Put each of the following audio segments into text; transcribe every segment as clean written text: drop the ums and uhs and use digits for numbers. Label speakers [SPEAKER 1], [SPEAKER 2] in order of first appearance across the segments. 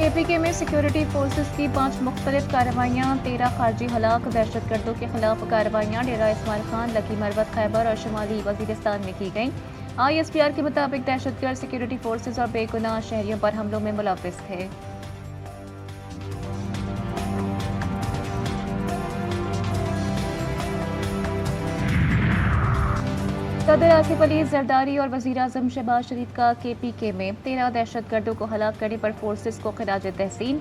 [SPEAKER 1] KPK में security forces की 5 मुख्तलिफ कार्रवाइयाँ, 13 खारजी हलाक, दहशत गर्दों के खिलाफ कार्रवाइयाँ डेरा इस्माइल खान, लकी मरवत, खैबर और शुमाली वजीरिस्तान में की गईं। ISPR के मुताबिक दहशतगर्द सिक्योरिटी फोर्सेस और बेगुनाह शहरियों पर हमलों में मुलव्विस थे। सदर आसिफ अली जरदारी और वज़ीर आज़म शहबाज शरीफ का KPK में 13 दहशतगर्दों को हलाक करने पर फोर्सेस को खिराज तहसीन,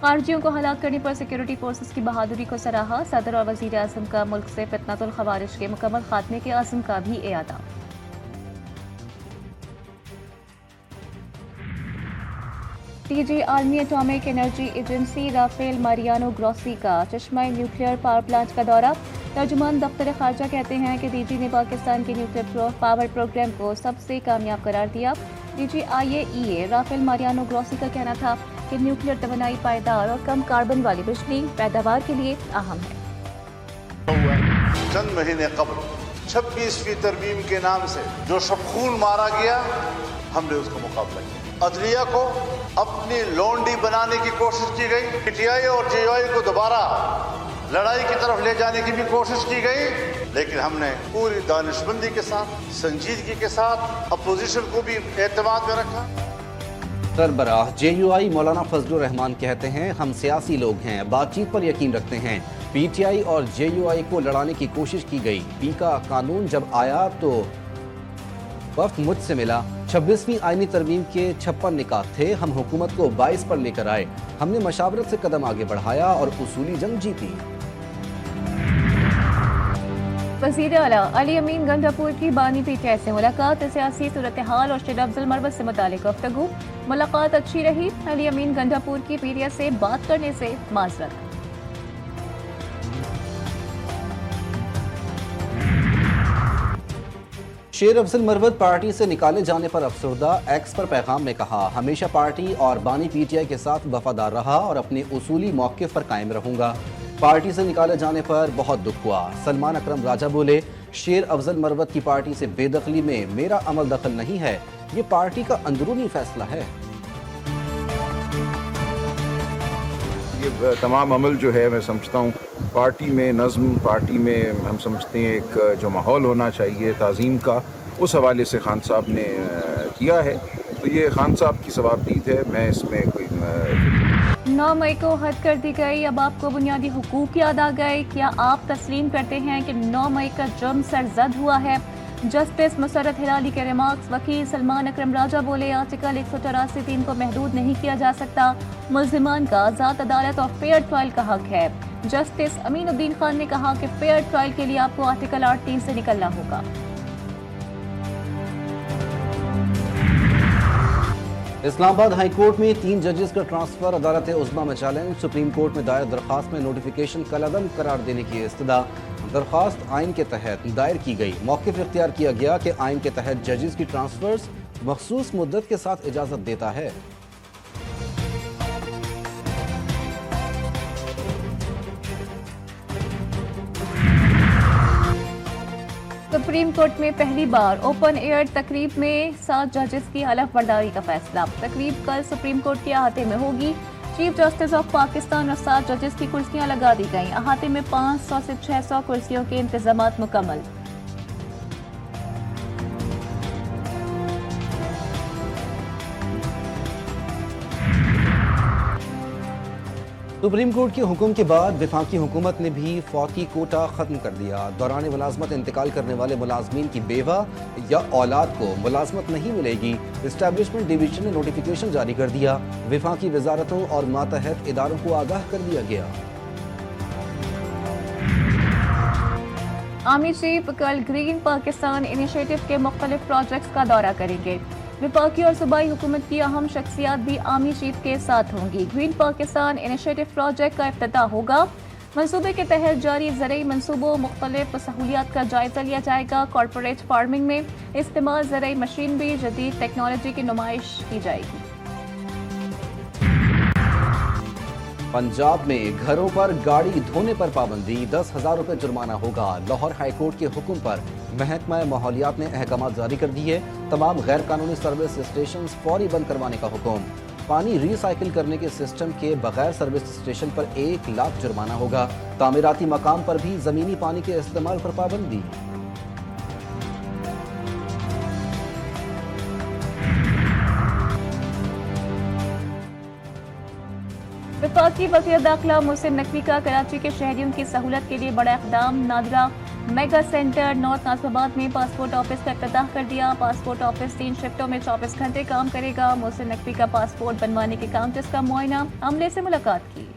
[SPEAKER 1] खारजियों को हलाक करने पर सिक्योरिटी फोर्सेस की बहादुरी को सराहा। सदर और वज़ीर आज़म का मुल्क से फितनतुल खवारिज के मुकम्मल खात्मे के आज़म का भी इयादा। DG army atomic energy agency Rafael Mariano Grossi का चश्मा न्यूक्लियर पावर प्लांट का दौरा। तर्जुमान दफ्तर खारजा कहते हैं कि DG ने पाकिस्तान के न्यूक्लियर पावर प्रोग्राम को सबसे कामयाब करार दिया। DG IAEA Rafael Mariano Grossi का कहना था कि न्यूक्लियर तवानाई पायदार और कम कार्बन वाली बिजली पैदावार के लिए अहम है।
[SPEAKER 2] चंद महीने कबल 26वीं तरमीम के नाम से जो खून मारा गया, हमने उसका मुकाबला किया। अदलिया को अपनी लोंडी बनाने की कोशिश की गई। PTI और JUI को दोबारा लड़ाई की तरफ ले जाने की भी कोशिश की गई, लेकिन हमने पूरी दानिशमंदी के साथ, संजीदगी के साथ अपोजिशन को भी एतमाद में रखा।
[SPEAKER 3] सरबराह JUI मौलाना फजलुर रहमान कहते हैं, हम सियासी लोग हैं, बातचीत पर यकीन रखते हैं। PTI और JUI को लड़ाने की कोशिश की गई। पी का कानून जब आया तो वक्त मुझसे मिला। 26वीं आईनी तरमीम के 56 निकात थे। हम हुकूमत को 22 पर लेकर आए। हमने मशावरत से कदम आगे बढ़ाया और उसूली जंग जीती।
[SPEAKER 1] वज़ीर आला अली अमीन गंडापुर की बानी PTI से मुलाकात, सियासी सूरत हाल और शेर अफजल मरवत से मुतालिक गुफ्तगू। मुलाकात अच्छी रही। अली अमीन गंडापुर की PTI से बात करने से माजरत।
[SPEAKER 3] शेर अफजल मरवत पार्टी से निकाले जाने पर अफसरदा। एक्स पर पैगाम में कहा, हमेशा पार्टी और बानी PTI के साथ वफादार रहा और अपने उसूली मौक़िफ़ पर कायम रहूंगा। पार्टी से निकाले जाने पर बहुत दुख हुआ। सलमान अकरम राजा बोले, शेर अफजल मरवत की पार्टी से बेदखली में मेरा अमल दखल नहीं है, ये पार्टी का अंदरूनी फैसला है।
[SPEAKER 4] ये तमाम अमल जो है, मैं समझता हूँ पार्टी में नज़्म, पार्टी में हम समझते हैं एक जो माहौल होना चाहिए ताज़ीम का, उस हवाले से खान साहब ने किया है। तो ये खान साहब की सवाबदीद है, मैं इसमें कोई
[SPEAKER 1] 9 मई को हद कर दी गई, अब आपको बुनियादी हुकूक याद आ गए। क्या आप तस्लीम करते हैं कि 9 मई का जुर्म सरजद हुआ है? जस्टिस मुसर्रत हिलाली के रिमार्क्स। वकील सलमान अकरम राजा बोले, आर्टिकल 184(3) को महदूद नहीं किया जा सकता। मुल्जिमान का आज़ाद अदालत और फेयर ट्रायल का हक है। जस्टिस अमीनुद्दीन खान ने कहा कि फेयर ट्रायल के लिए आपको आर्टिकल 8(3) से निकलना होगा।
[SPEAKER 3] इस्लामाबाद हाई कोर्ट में 3 जजेस का ट्रांसफर, अदालत उज़्मा में चैलेंज। सुप्रीम कोर्ट में दायर दरख्वास्त में नोटिफिकेशन कलअदम करार देने की इस्तदा। दरख्वास्त आइन के तहत दायर की गई। मौक़िफ़ इख्तियार किया गया कि आइन के तहत जजेस की ट्रांसफर्स मखसूस मुद्दत के साथ इजाज़त देता है।
[SPEAKER 1] सुप्रीम कोर्ट में पहली बार ओपन एयर तकरीब में 7 जजेस की हलफ बर्दारी का फैसला। तकरीब कल सुप्रीम कोर्ट के अहाते में होगी। चीफ जस्टिस ऑफ पाकिस्तान और 7 जजेस की कुर्सियां लगा दी गईं। अहाते में 500 से 600 कुर्सियों के इंतजामात मुकम्मल।
[SPEAKER 3] सुप्रीम कोर्ट के हुक्म के बाद वफाकी हुकूमत ने भी फौती कोटा खत्म कर दिया। दौरान मुलाजमत इंतकाल करने वाले मुलाजमीन की बेवा या औलाद को मुलाजमत नहीं मिलेगी। इस्टेब्लिशमेंट डिवीजन ने नोटिफिकेशन जारी कर दिया। वफाकी वजारतों और मातहत इदारों को आगाह कर दिया गया।
[SPEAKER 1] आर्मी चीफ कल ग्रीन पाकिस्तान इनिशिएटिव के मुख्तलिफ प्रोजेक्ट्स का दौरा करेंगे। वफाकी और सूबाई हुकूमत की अहम शख्सियात भी आर्मी चीफ के साथ होंगी। ग्रीन पाकिस्तान इनिशिएटिव प्रोजेक्ट का इफ्तिताह होगा। मंसूबे के तहत जारी ज़रई मंसूबों मुख्तलिफ सहूलियात का जायजा लिया जाएगा। कॉर्पोरेट फार्मिंग में इस्तेमाल ज़रई मशीनरी, जदीद टेक्नोलॉजी की नुमाइश की जाएगी।
[SPEAKER 3] पंजाब में घरों पर गाड़ी धोने पर पाबंदी, 10,000 रुपये जुर्माना होगा। लाहौर हाई कोर्ट के हुक्म पर महकमा माहौलियात ने अहकाम जारी कर दिए। तमाम गैर कानूनी सर्विस स्टेशन फौरी बंद करवाने का हुक्म। पानी रिसाइकिल करने के सिस्टम के बगैर सर्विस स्टेशन पर 1 लाख जुर्माना होगा। तामीराती मकाम पर भी ज़मीनी पानी के इस्तेमाल पर पाबंदी।
[SPEAKER 1] वफाकी वज़ीर दाखिला मोहसिन नकवी का कराची के शहरियों की सहूलत के लिए बड़ा इक़दाम। NADRA mega centre north Nasirabad में पासपोर्ट ऑफिस का इफ्तिताह कर दिया। पासपोर्ट ऑफिस 3 शिफ्टों में 24 घंटे काम करेगा। मोहसिन नकवी का पासपोर्ट बनवाने के काउंटर्स का मुआयना, अमले से मुलाकात की।